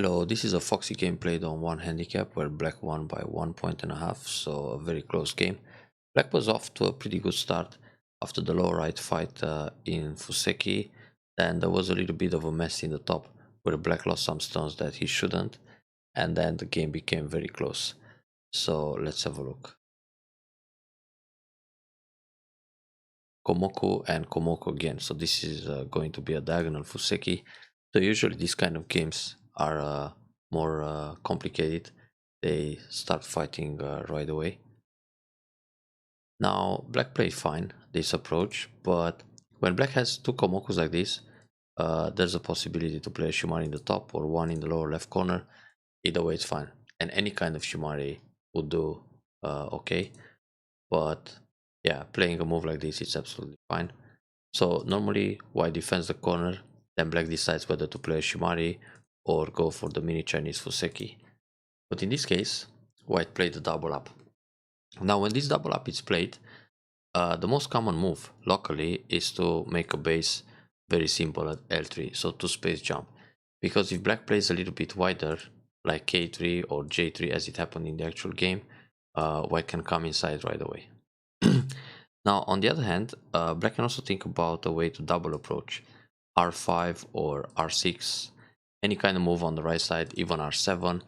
Hello, this is a Foxy game played on one handicap where black won by 1.5 so a very close game. Black was off to a pretty good start after the low right fight in Fuseki. Then there was a little bit of a mess in the top where black lost some stones that he shouldn't, and then the game became very close. So let's have a look. Komoku and Komoku again. So this is going to be a diagonal Fuseki. So usually these kind of games are more complicated. They start fighting right away. Now black played fine this approach, but when black has two Komokus like this, there's a possibility to play a Shumari in the top or one in the lower left corner. Either way it's fine, and any kind of Shumari would do okay. But yeah, playing a move like this is absolutely fine. So normally white defends the corner, then black decides whether to play a Shumari or go for the mini Chinese Fuseki. But in this case, white played the double up. Now when this double up is played, the most common move locally is to make a base very simple at L3, so two space jump. Because if black plays a little bit wider, like K3 or J3 as it happened in the actual game, white can come inside right away. Now, on the other hand, black can also think about a way to double approach R5 or R6, any kind of move on the right side, even R7,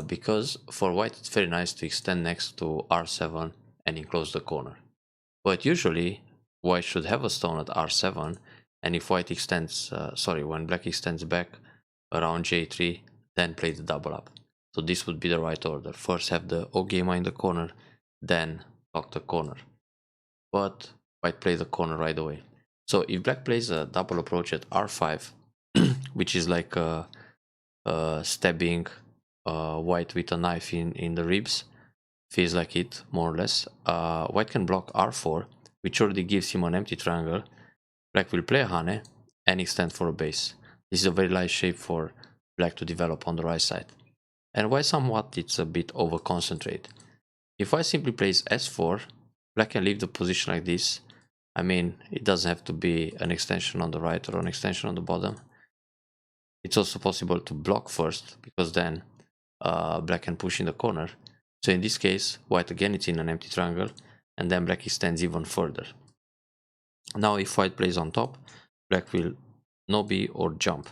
because for white it's very nice to extend next to R7 and enclose the corner. But usually, white should have a stone at R7, and if white extends, when black extends back around J3, then play the double up. So this would be the right order. First have the Ogema in the corner, then lock the corner. But white plays the corner right away. So if black plays a double approach at R5, which is like stabbing white with a knife in the ribs, feels like it more or less, white can block R4, which already gives him an empty triangle. Black will play a Hane and extend for a base. This is a very light shape for black to develop on the right side. And white somewhat it's a bit over concentrate. If white simply plays S4, black can leave the position like this. I mean, it doesn't have to be an extension on the right or an extension on the bottom. It's also possible to block first, because then black can push in the corner. So in this case, white again it's in an empty triangle, and then black extends even further. Now if white plays on top, black will nobi or jump.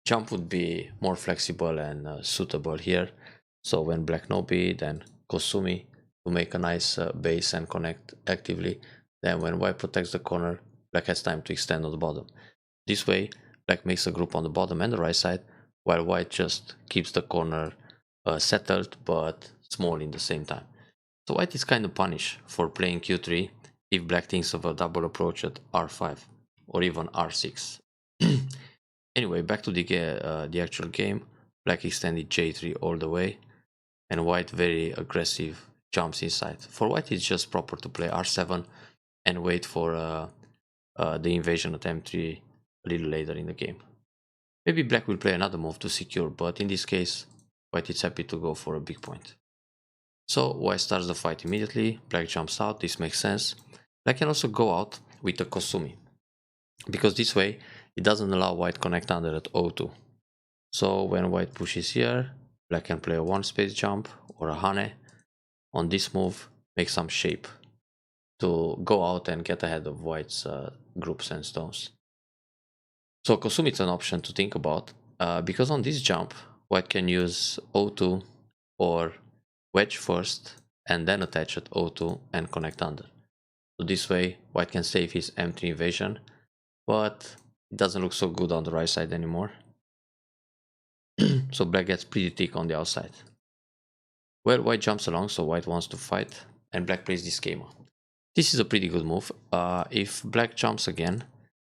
Jump would be more flexible and suitable here. So when black nobi, then Kosumi to make a nice base and connect actively. Then when white protects the corner, black has time to extend on the bottom. This way, black makes a group on the bottom and the right side, while white just keeps the corner settled but small in the same time. So white is kind of punished for playing Q3 if black thinks of a double approach at R5 or even R6. Anyway, back to the actual game. Black extended J3 all the way, and white very aggressive jumps inside. For white it's just proper to play R7 and wait for the invasion at M3 a little later in the game. Maybe black will play another move to secure, but in this case white is happy to go for a big point. So white starts the fight immediately, black jumps out, this makes sense. Black can also go out with a Kosumi, because this way it doesn't allow white connect under at O2. So when white pushes here, black can play a one space jump or a Hane. On this move, make some shape to go out and get ahead of white's groups and stones. So Kosumi is an option to think about, because on this jump, white can use O2 or wedge first and then attach at O2 and connect under. So this way, white can save his M3 invasion, but it doesn't look so good on the right side anymore. So black gets pretty thick on the outside. Well, white jumps along, so white wants to fight, and black plays this schema. This is a pretty good move. If black jumps again,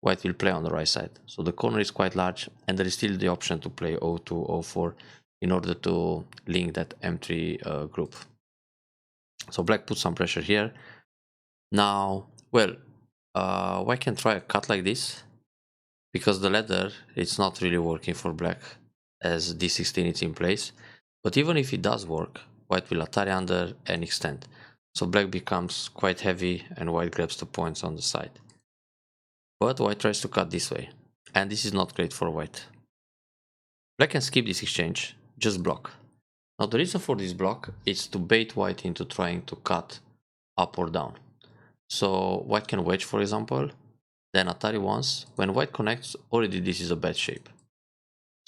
white will play on the right side. So the corner is quite large, and there is still the option to play O2, O4 in order to link that M3 group. So black puts some pressure here. Now, well, white can try a cut like this, because the ladder it's not really working for black, as D16 is in place. But even if it does work, white will Atari under and extend. So black becomes quite heavy and white grabs the points on the side. But white tries to cut this way, and this is not great for white. Black can skip this exchange, just block. Now the reason for this block is to bait white into trying to cut up or down. So white can wedge, for example, then Atari once. When white connects, already this is a bad shape.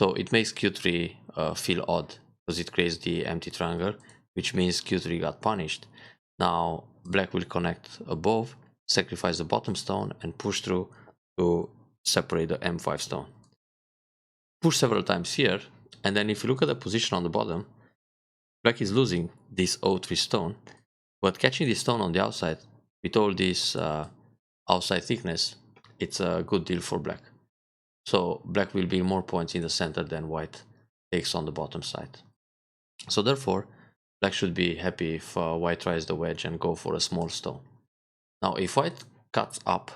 So it makes Q3 feel odd because it creates the empty triangle, which means Q3 got punished. Now black will connect above, sacrifice the bottom stone, and push through to separate the M5 stone. Push several times here, and then if you look at the position on the bottom, black is losing this O3 stone, but catching this stone on the outside with all this outside thickness, it's a good deal for black. So black will be more points in the center than white takes on the bottom side. So therefore, black should be happy if white tries the wedge and go for a small stone. Now if white cuts up,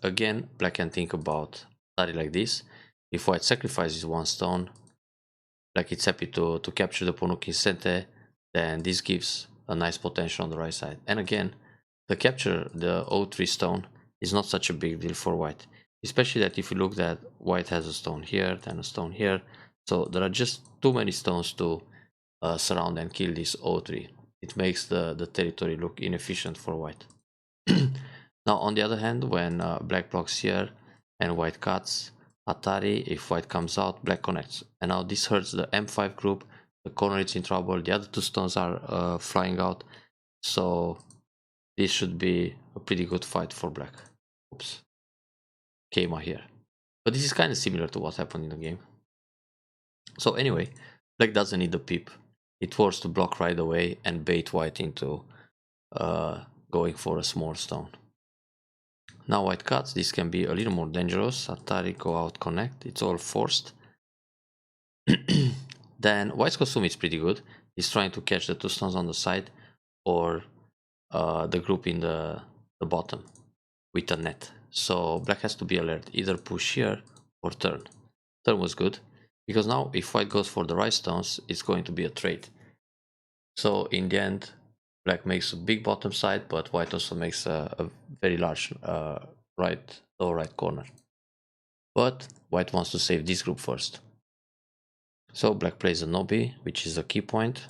again black can think about Atari like this. If white sacrifices one stone, black is happy to capture the Ponuki Sente, then this gives a nice potential on the right side. And again, the capture, the O3 stone, is not such a big deal for white. Especially that if you look that white has a stone here, then a stone here. So there are just too many stones to surround and kill this O3. It makes the territory look inefficient for white. Now on the other hand, when black blocks here and white cuts, Atari, if white comes out, black connects. And now this hurts the M5 group, the corner is in trouble, the other two stones are flying out. So this should be a pretty good fight for black. Oops. Keima here. But this is kind of similar to what happened in the game. So anyway, black doesn't need the peep. It forced to block right away and bait white into going for a small stone. Now white cuts, this can be a little more dangerous. Atari go out connect, it's all forced. Then white's Kosumi is pretty good. He's trying to catch the two stones on the side or the group in the bottom with a net. So black has to be alert, either push here or turn. Turn was good, because now if white goes for the right stones, it's going to be a trade. So in the end, black makes a big bottom side, but white also makes a very large lower right corner. But white wants to save this group first. So black plays a Nobi, which is a key point.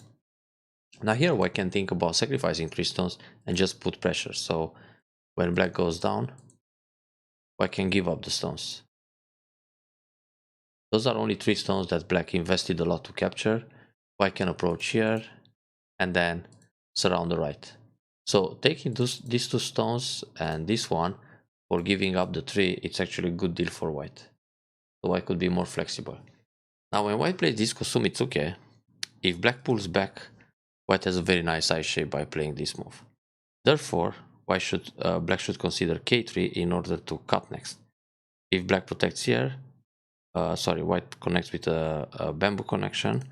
Now here white can think about sacrificing 3 stones and just put pressure. So when black goes down, white can give up the stones. Those are only 3 stones that black invested a lot to capture. White can approach here and then surround the right. So taking these 2 stones and this one for giving up the 3, it's actually a good deal for white. So white could be more flexible. Now when white plays this Kosumitsuke, if black pulls back, white has a very nice eye shape by playing this move. Therefore, black should consider K3 in order to cut next. If black protects here, white connects with a bamboo connection,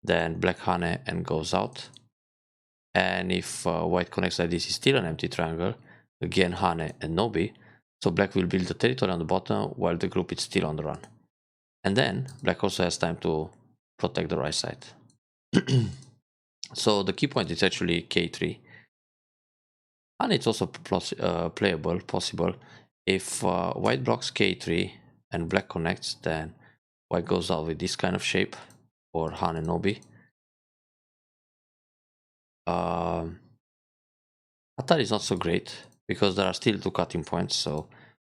then black Hane and goes out. And if white connects like this, is still an empty triangle, again Hane and Nobi, so black will build the territory on the bottom while the group is still on the run. And then black also has time to protect the right side. So the key point is actually K3. And it's also possible. If white blocks K3 and black connects, then white goes out with this kind of shape, or Hane Nobi. Atari is not so great, because there are still 2 cutting points, so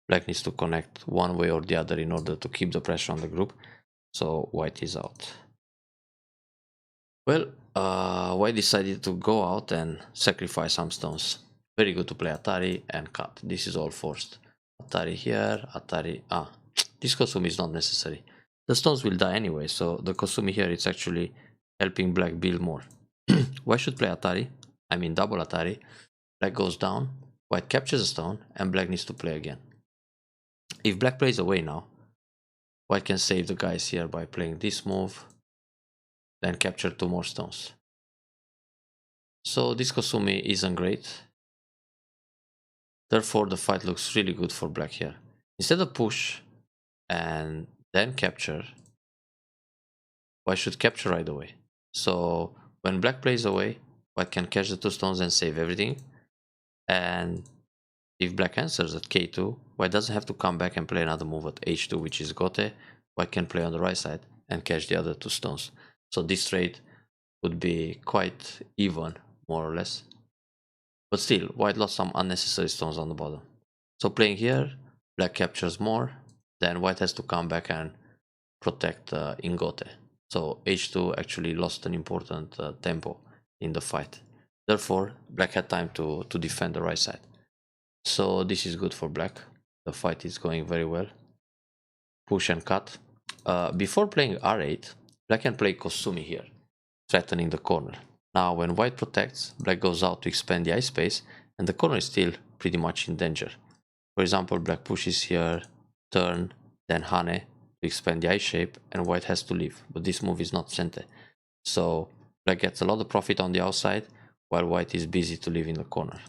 black needs to connect one way or the other in order to keep the pressure on the group. So white is out. Well, white decided to go out and sacrifice some stones. Very good to play Atari and cut. This is all forced. Atari here, Atari... this Kosumi is not necessary. The stones will die anyway, so the Kosumi here is actually helping black build more. White should play Atari, I mean double Atari. Black goes down, white captures a stone, and black needs to play again. If black plays away now, white can save the guys here by playing this move, then capture 2 more stones. So this Kosumi isn't great. Therefore the fight looks really good for black here. Instead of push and then capture, white should capture right away. So when black plays away, white can catch the 2 stones and save everything. And if black answers at K2, white doesn't have to come back and play another move at H2, which is Gote. White can play on the right side and catch the other 2 stones. So this trade would be quite even, more or less. But still, white lost some unnecessary stones on the bottom. So playing here, black captures more, then white has to come back and protect Ingote. So h2 actually lost an important tempo in the fight. Therefore, black had time to defend the right side. So this is good for black. The fight is going very well. Push and cut. Before playing r8, black can play Kosumi here, threatening the corner. Now when white protects, black goes out to expand the eye space, and the corner is still pretty much in danger. For example, black pushes here, turn, then Hane to expand the eye shape, and white has to leave. But this move is not sente. So black gets a lot of profit on the outside, while white is busy to leave in the corner.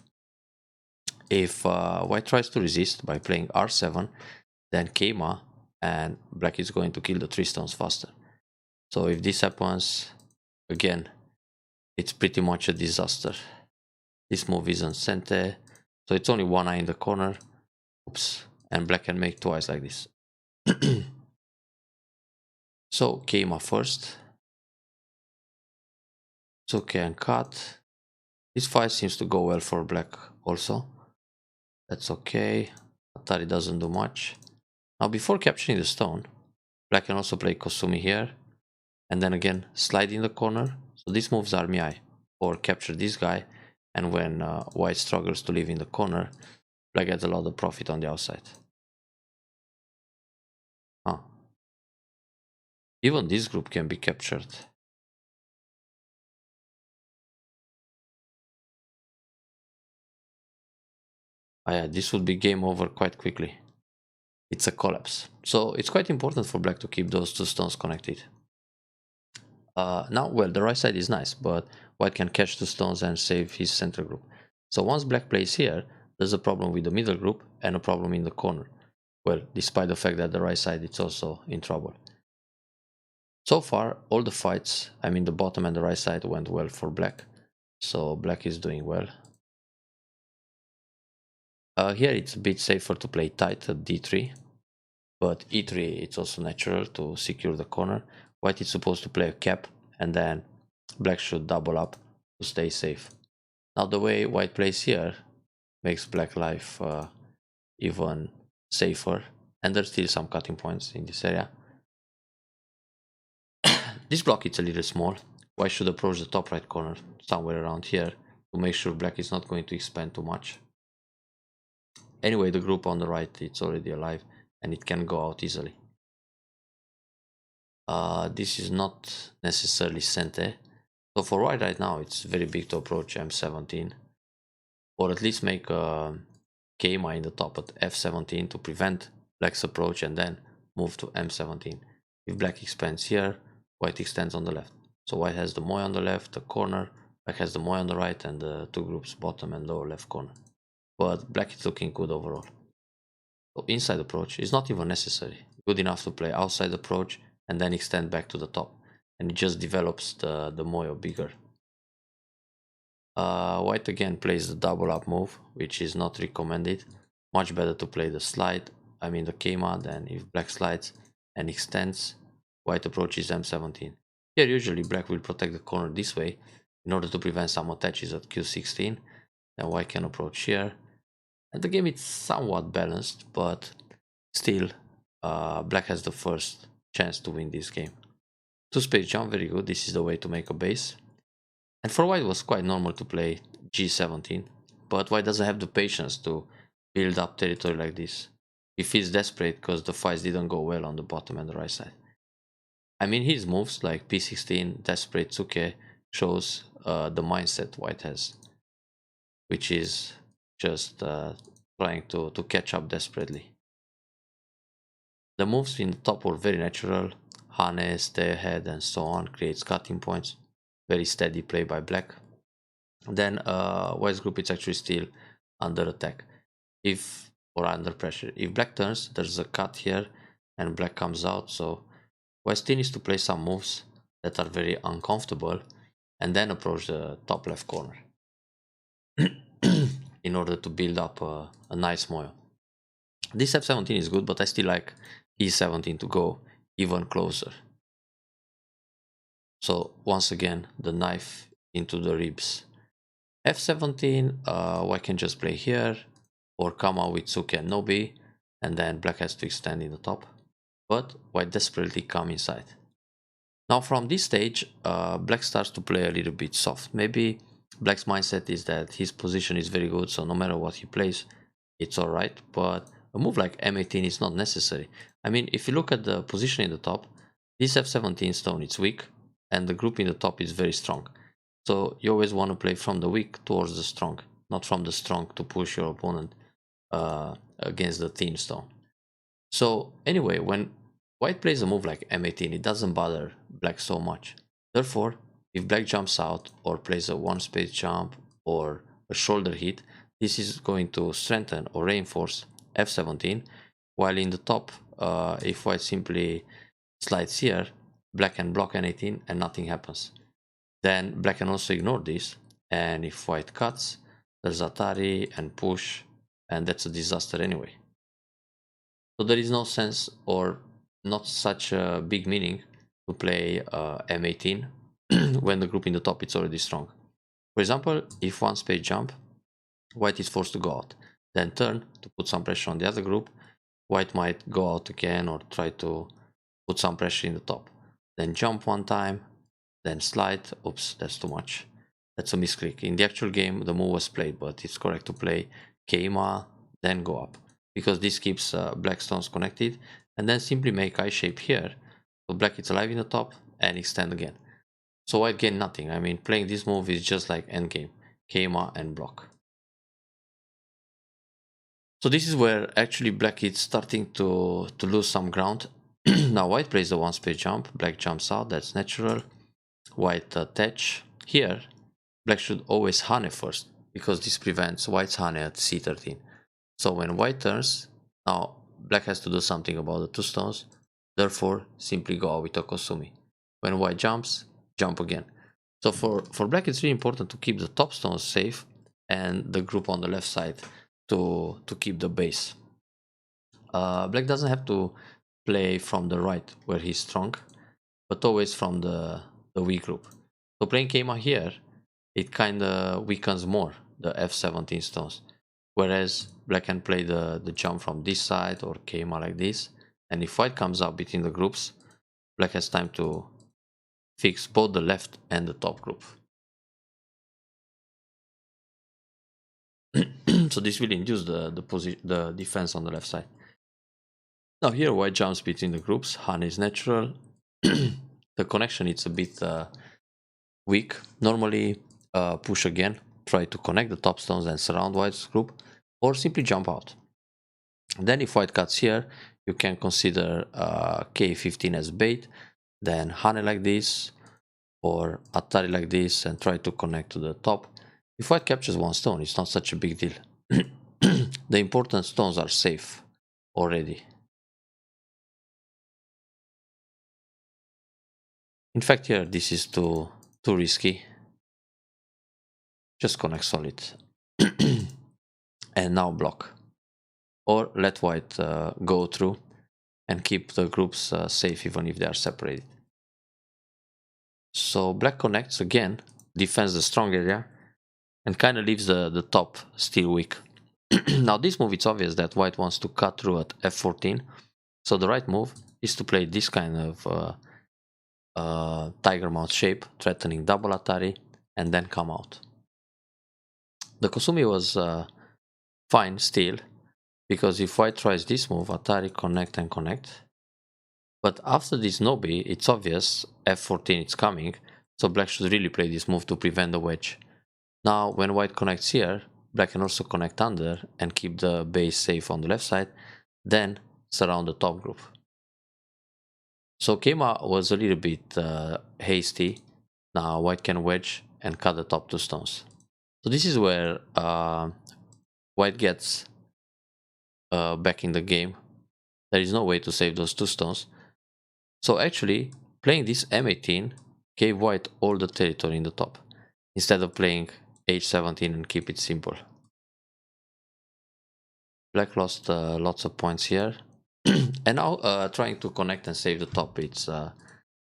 If white tries to resist by playing r7, then Keima, and black is going to kill the 3 stones faster. So if this happens, again, it's pretty much a disaster. This move isn't sente, so it's only 1 eye in the corner. Oops, and black can make 2 eyes like this. So Keima first. So can cut. This fight seems to go well for black also. That's okay. Atari doesn't do much. Now before capturing the stone, black can also play Kosumi here, and then again slide in the corner. So this moves army eye, or capture this guy, and when white struggles to live in the corner, black gets a lot of profit on the outside. Huh. Even this group can be captured. Ah, yeah, this would be game over quite quickly. It's a collapse. So it's quite important for black to keep those 2 stones connected. Now, well, the right side is nice, but white can catch 2 stones and save his center group. So once black plays here, there's a problem with the middle group and a problem in the corner. Well, despite the fact that the right side is also in trouble. So far, all the fights, I mean the bottom and the right side, went well for black. So black is doing well. Here it's a bit safer to play tight at d3. But e3, it's also natural to secure the corner. White is supposed to play a cap, and then black should double up to stay safe. Now the way white plays here makes black life even safer, and there's still some cutting points in this area. This block is a little small. White should approach the top right corner, somewhere around here, to make sure black is not going to expand too much. Anyway, the group on the right, it's already alive, and it can go out easily. This is not necessarily sente. So for white right now, it's very big to approach m17, or at least make a Keima in the top at f17 to prevent black's approach and then move to m17. If black expands here, white extends on the left. So white has the moy on the left, the corner, black has the moy on the right, and the 2 groups bottom and lower left corner. But black is looking good overall. So inside approach is not even necessary. Good enough to play outside approach and then extend back to the top, and it just develops the moyo bigger. White again plays the double up move, which is not recommended. Much better to play the slide, I mean the Keima, than if black slides and extends, white approaches m17. Here usually black will protect the corner this way in order to prevent some attaches at q16. Then white can approach here, and the game is somewhat balanced, but still black has the first chance to win this game. 2 space jump, very good. This is the way to make a base. And for white it was quite normal to play g17, but white doesn't have the patience to build up territory like this. He feels desperate because the fights didn't go well on the bottom and the right side. I mean, his moves like p16, desperate tsuke shows the mindset white has, which is just trying to catch up desperately. The moves in the top were very natural. Hane, stay ahead, and so on, creates cutting points. Very steady play by black. Then white's group is actually still under attack, or under pressure. If black turns, there's a cut here, and black comes out. So white still needs to play some moves that are very uncomfortable, and then approach the top left corner in order to build up a nice moyo. This f17 is good, but I still like e17 to go even closer. So once again, the knife into the ribs. f17, white can just play here, or come out with Suki and Nobi, and then black has to extend in the top. But white desperately come inside. Now from this stage, black starts to play a little bit soft. Maybe black's mindset is that his position is very good, so no matter what he plays, it's alright. But a move like m18 is not necessary. I mean, if you look at the position in the top, this f17 stone is weak, and the group in the top is very strong. So you always want to play from the weak towards the strong, not from the strong to push your opponent against the thin stone. So anyway, when white plays a move like m18, it doesn't bother black so much. Therefore, if black jumps out or plays a one space jump or a shoulder hit, this is going to strengthen or reinforce f17, while in the top, if white simply slides here, black can block n18 and nothing happens. Then black can also ignore this, and if white cuts, there's Atari and push, and that's a disaster anyway. So there is no sense or not such a big meaning to play m18 when the group in the top is already strong. For example, if one space jump, white is forced to go out, then turn to put some pressure on the other group. White might go out again or try to put some pressure in the top. Then jump one time, then slide. Oops, that's too much. That's a misclick. In the actual game, the move was played, but it's correct to play Keima, then go up, because this keeps black stones connected, and then simply make I shape here, so black is alive in the top, and extend again. So white gain nothing. I mean, playing this move is just like endgame, Keima and block. So this is where actually black is starting to lose some ground. Now white plays the one space jump, black jumps out, that's natural. White attach. Here, black should always hane first, because this prevents white's hane at c13. So when white turns, now black has to do something about the two stones, therefore simply go out with a Kosumi. When white jumps, jump again. So for black it's really important to keep the top stones safe and the group on the left side to keep the base. Black doesn't have to play from the right where he's strong, but always from the weak group. So playing Keima here, it kinda weakens more the f17 stones. Whereas black can play the jump from this side or Keima like this. And if white comes up between the groups, black has time to fix both the left and the top group. So this will induce the defense on the left side. Now here white jumps between the groups, Han is natural. The connection is a bit weak. Normally push again, try to connect the top stones and surround white's group, or simply jump out. Then if white cuts here, you can consider k15 as bait, then hane like this, or Atari like this, and try to connect to the top. If white captures one stone, it's not such a big deal. The important stones are safe already. In fact, here this is too risky. Just connect solid. And now block. Or let white go through and keep the groups safe even if they are separated. So black connects again, defends the strong area, and kind of leaves the top still weak. Now this move, it's obvious that white wants to cut through at f14, so the right move is to play this kind of tiger mouth shape, threatening double Atari, and then come out. The Kosumi was fine still, because if white tries this move, Atari connect and connect. But after this Nobi, it's obvious f14 is coming, so black should really play this move to prevent the wedge. Now when white connects here, black can also connect under and keep the base safe on the left side, then surround the top group. So Keima was a little bit hasty. Now white can wedge and cut the top two stones. So this is where white gets back in the game. There is no way to save those two stones. So actually, playing this m18 gave white all the territory in the top, instead of playing h17 and keep it simple. Black lost lots of points here, and now trying to connect and save the top, it's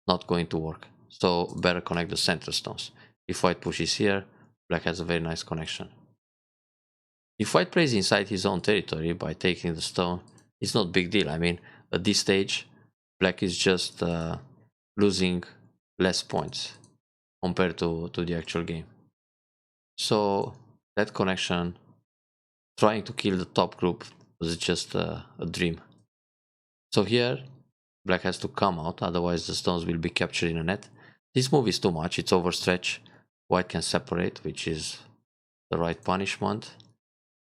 not going to work. so better connect the center stones. If white pushes here, black has a very nice connection. If white plays inside his own territory by taking the stone, it's not a big deal. I mean, at this stage, black is just losing less points compared to the actual game. So that connection, trying to kill the top group, was just a dream. So here, black has to come out, otherwise the stones will be captured in a net. This move is too much, it's overstretch. White can separate, which is the right punishment.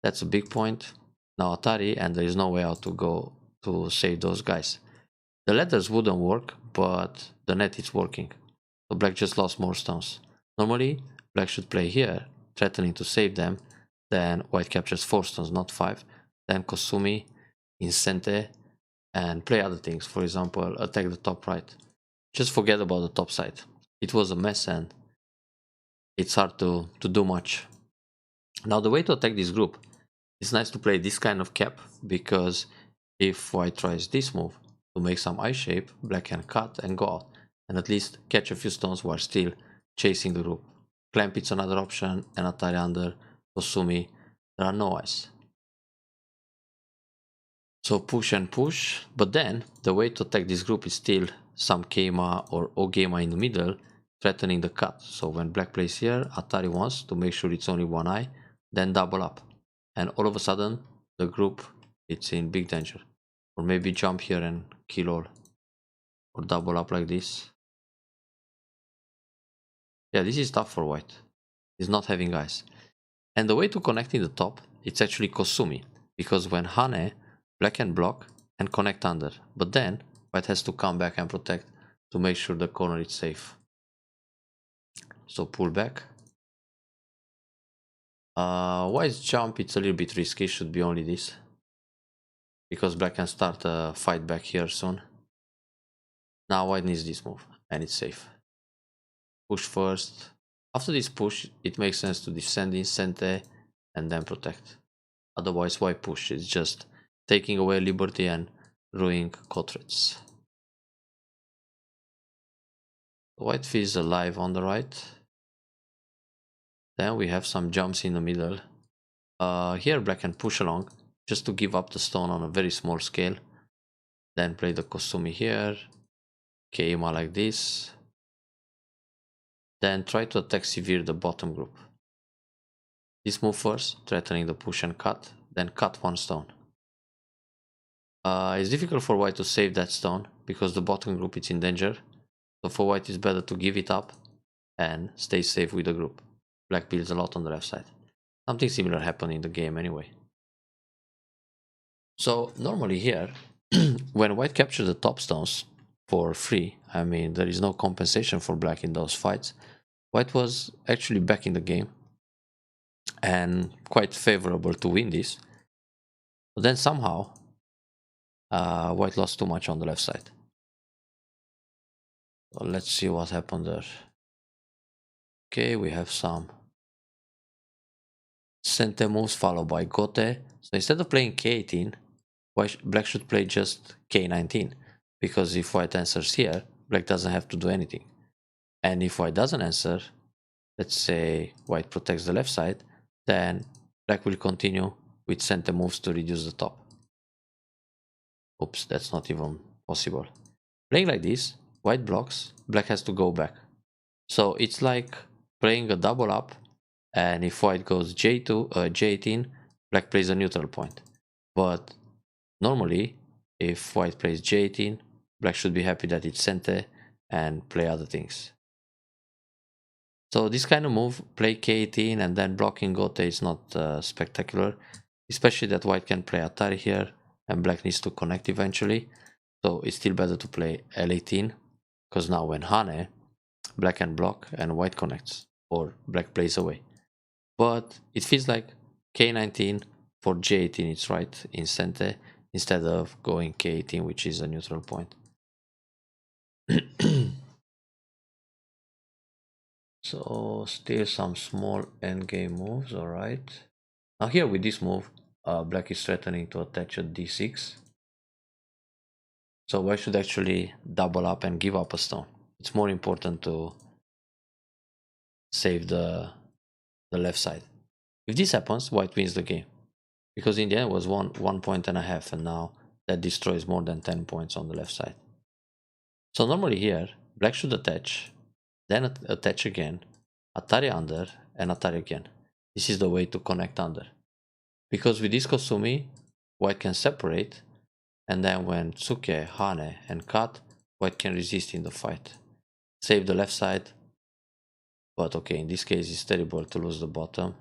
That's a big point. Now Atari, and there is no way out to go to save those guys. The ladders wouldn't work, but the net is working. So black just lost more stones. Normally, black should play here, threatening to save them. Then white captures 4 stones, not 5. Then Kosumi, Incente, and play other things. For example, attack the top right. Just forget about the top side. It was a mess and it's hard to do much. Now the way to attack this group, it's nice to play this kind of cap, because if white tries this move to make some eye shape, black can cut and go out and at least catch a few stones while still chasing the group. Clamp, it's another option, and Atari under, Kosumi, there are no eyes. So push and push, but then the way to attack this group is still some Keima or Ogema in the middle, threatening the cut. So when black plays here, Atari wants to make sure it's only one eye, then double up. And all of a sudden, the group, it's in big danger. Or maybe jump here and kill all. Or double up like this. Yeah, this is tough for white. He's not having eyes. And the way to connect in the top, it's actually Kosumi. Because when Hane, black can block and connect under. But then, white has to come back and protect to make sure the corner is safe. So pull back. White's jump, it's a little bit risky, should be only this. Because black can start a fight back here soon. Now white needs this move, and it's safe. Push first. After this push, it makes sense to descend in Sente and then protect. Otherwise, why push? It's just taking away liberty and ruining Cotrets. White feels alive on the right. Then we have some jumps in the middle. Here black can push along just to give up the stone on a very small scale. Then play the Kosumi here. Keima like this. Then try to attack severe the bottom group. This move first, threatening the push and cut, then cut one stone. It's difficult for white to save that stone because the bottom group is in danger. So for white it's better to give it up and stay safe with the group. Black builds a lot on the left side. Something similar happened in the game anyway. So normally here, when white captures the top stones for free, I mean there is no compensation for black in those fights, white was actually back in the game and quite favorable to win this. But then somehow white lost too much on the left side. So let's see what happened there. Okay, we have some Sente moves followed by Gote. So instead of playing K18, black should play just K19. Because if white answers here, black doesn't have to do anything. And if white doesn't answer, let's say white protects the left side, then black will continue with Sente moves to reduce the top. Oops, that's not even possible. Playing like this, white blocks, black has to go back. So it's like playing a double up, and if white goes J18, black plays a neutral point. But normally, if white plays J18, black should be happy that it's Sente and play other things. So this kind of move, play K18 and then blocking Gote, is not spectacular. Especially that white can play Atari here and black needs to connect eventually. So it's still better to play L18, because now when Hane, black can block and white connects, or black plays away. But it feels like K19 for J18 it's right in Sente, instead of going K18, which is a neutral point. So still some small endgame moves, alright. Now here with this move, black is threatening to attach a d6. So white should actually double up and give up a stone. it's more important to save the left side. If this happens, white wins the game. Because in the end it was 1.5 points, and now that destroys more than 10 points on the left side. So normally here, black should attach, then attach again, Atari under, and Atari again. This is the way to connect under. Because with this Kosumi, white can separate, and then when Tsuke, Hane, and cut, white can resist in the fight. Save the left side, but okay, in this case it's terrible to lose the bottom.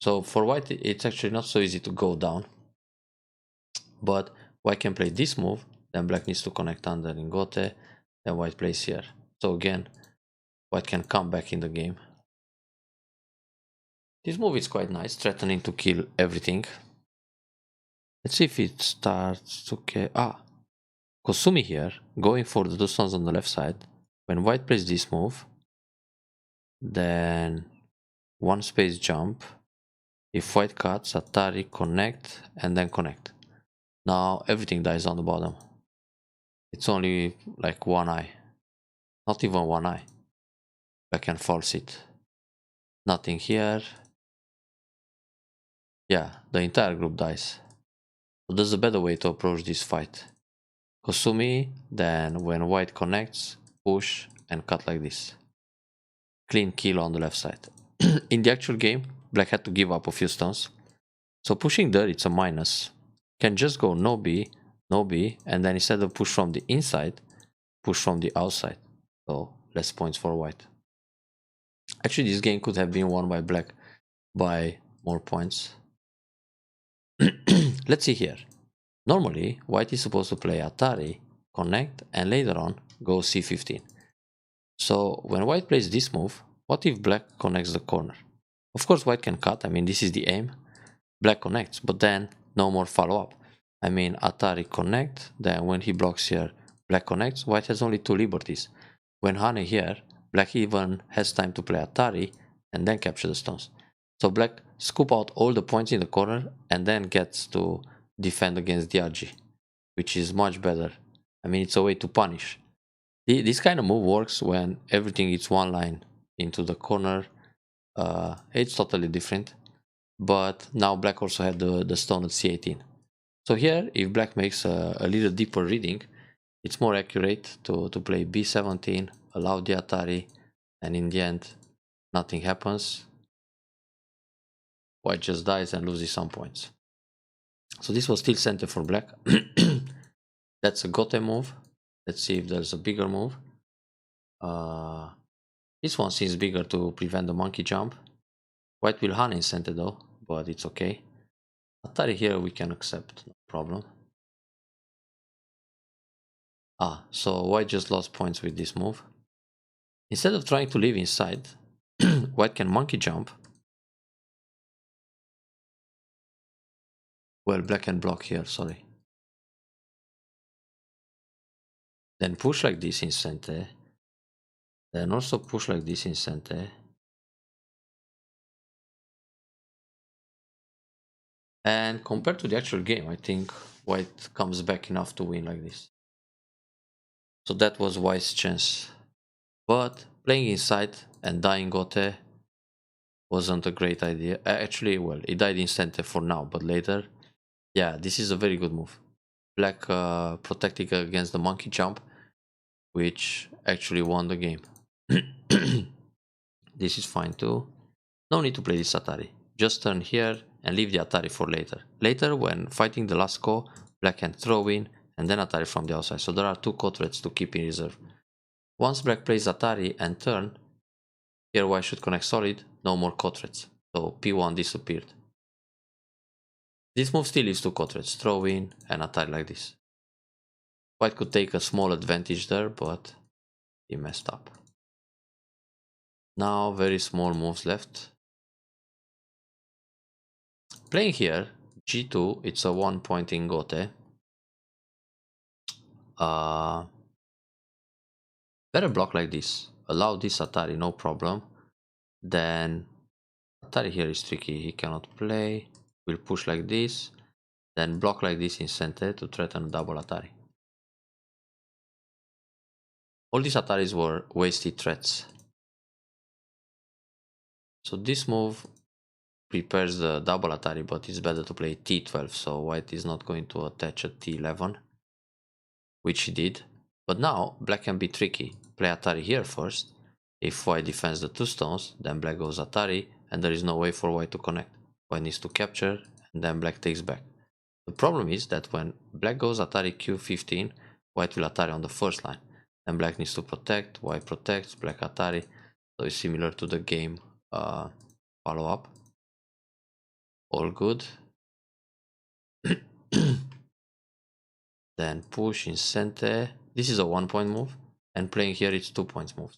So for white, it's actually not so easy to go down, but white can play this move, then black needs to connect under in Gote, then white plays here. So again, white can come back in the game. This move is quite nice, threatening to kill everything. Let's see if it starts. Okay, Kosumi here, going for the 2 stones on the left side. When white plays this move, then 1 space jump. If white cuts, Atari connect, and then connect. Now everything dies on the bottom. It's only like 1 eye. Not even 1 eye. Black can false it. Nothing here. Yeah, the entire group dies. So there's a better way to approach this fight. Kosumi, then when white connects, push and cut like this. Clean kill on the left side. In the actual game, black had to give up a few stones. So pushing there, it's a minus. Can just go no B, no B, and then instead of push from the inside, push from the outside. So less points for white. Actually, this game could have been won by black by more points. Let's see here. Normally, white is supposed to play Atari, connect, and later on go C15. So when white plays this move, what if black connects the corner? Of course, white can cut. I mean, this is the aim. Black connects, but then no more follow-up. I mean, Atari connect, then when he blocks here, black connects. White has only 2 liberties. When Hane here, black even has time to play Atari and then capture the stones. So black scoop out all the points in the corner and then gets to defend against Diagi, which is much better. I mean, it's a way to punish. This kind of move works when everything is one line into the corner. It's totally different. But now black also had the stone at C18. So here, if black makes a little deeper reading, it's more accurate to play B17, allow the Atari, and in the end, nothing happens. White just dies and loses some points. So this was still center for black. That's a Gote move. Let's see if there's a bigger move. This one seems bigger to prevent the monkey jump. White will Hane in center though, but it's okay. Atari here we can accept, no problem. So white just lost points with this move. Instead of trying to live inside, white can monkey jump. Well, black can block here, sorry. Then push like this in center. Then also push like this in center. And compared to the actual game, I think white comes back enough to win like this. So that was white's chance. But playing inside and dying Gote wasn't a great idea. Actually, well, it died in center for now, but later, yeah, this is a very good move. Black protecting against the monkey jump, which actually won the game. This is fine too. No need to play this Atari. Just turn here and leave the Atari for later. Later, when fighting the last Ko, black can throw in and then Atari from the outside. So there are 2 Ko threats to keep in reserve. Once black plays Atari and turn, here white should connect solid, no more Ko threats. So P1 disappeared. This move still leaves 2 Ko threats, throw in and Atari like this. White could take a small advantage there, but he messed up. Now very small moves left. Playing here, G2, it's a 1 point in Gote. Better block like this. Allow this Atari, no problem. Then Atari here is tricky, he cannot play. We'll push like this. Then block like this in center to threaten a double Atari. All these Ataris were wasted threats. So this move prepares the double Atari, but it's better to play T12, so white is not going to attach a T11, which he did. But now black can be tricky. Play Atari here first. If white defends the two stones, then black goes Atari, and there is no way for white to connect. White needs to capture, and then black takes back. The problem is that when black goes Atari Q15, white will Atari on the first line. Then black needs to protect, white protects, black Atari. So it's similar to the game follow-up. All good. Then push in center. This is a 1-point move, and playing here it's 2 points move.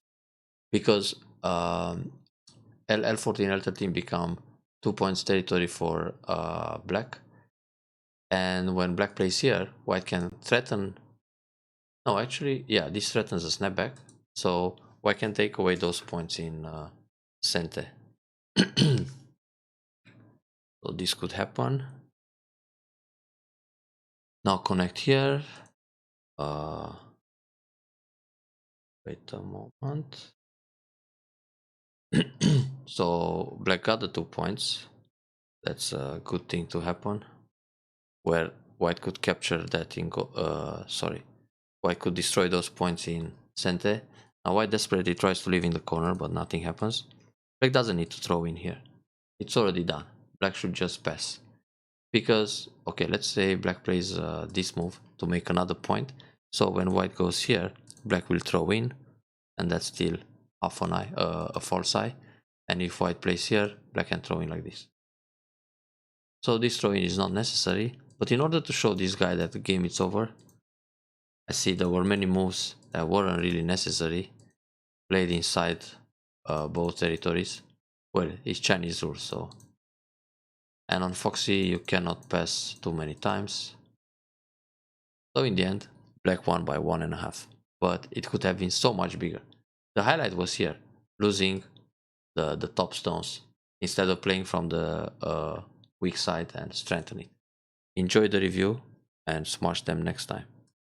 Because L14, L13 become 2 points territory for black. And when black plays here, white can threaten. No, actually, yeah, this threatens a snapback. So white can take away those points in center. So this could happen. Now connect here. Wait a moment. So black got the 2 points. That's a good thing to happen. Where white could capture that in sorry. White could destroy those points in center. Now white desperately tries to leave in the corner, but nothing happens. Black doesn't need to throw in here. It's already done. Black should just pass. Because, okay, let's say black plays this move to make another point. So when white goes here, black will throw in, and that's still half an eye, a false eye. And if white plays here, black can throw in like this. So this throw in is not necessary, but in order to show this guy that the game is over, I see there were many moves that weren't really necessary, played inside both territories. Well, it's Chinese rules, so. And on Foxy, you cannot pass too many times. So in the end, black won by 1.5, but it could have been so much bigger. The highlight was here, losing the top stones instead of playing from the weak side and strengthen it. Enjoy the review and smash them next time.